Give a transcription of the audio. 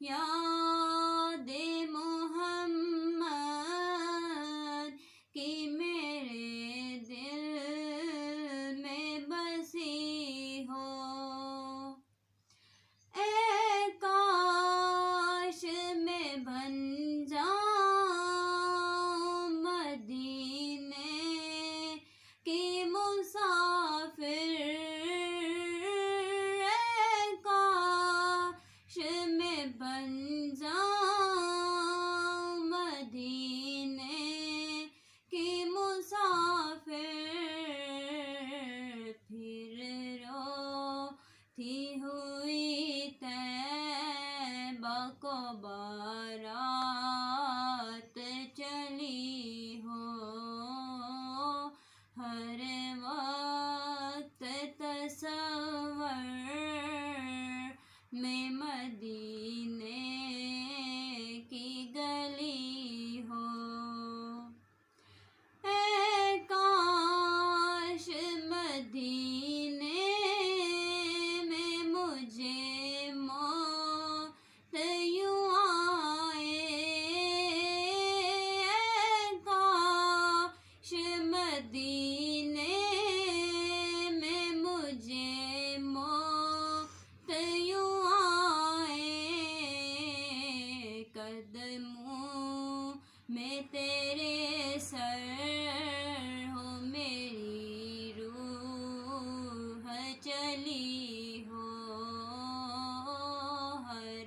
یاد محمد کی میرے دل میں بسی ہو۔ اے کاش میں بن جاؤں مدینے کی مسافر، اے کاش میں بن جاؤں مدینے کی مسافر، پھر روتی ہوئی طیبہ کو بارات چلی ہو۔ ہر وقت تصور میں مدینے کی گلی ہو۔ اے کاش مدینے میں مجھے موت یوں آئے، اے کاش مدینے میں مجھے موت یوں آئے، قدموں میں تیرے سر ہو میری روح چلی ہو۔ ہر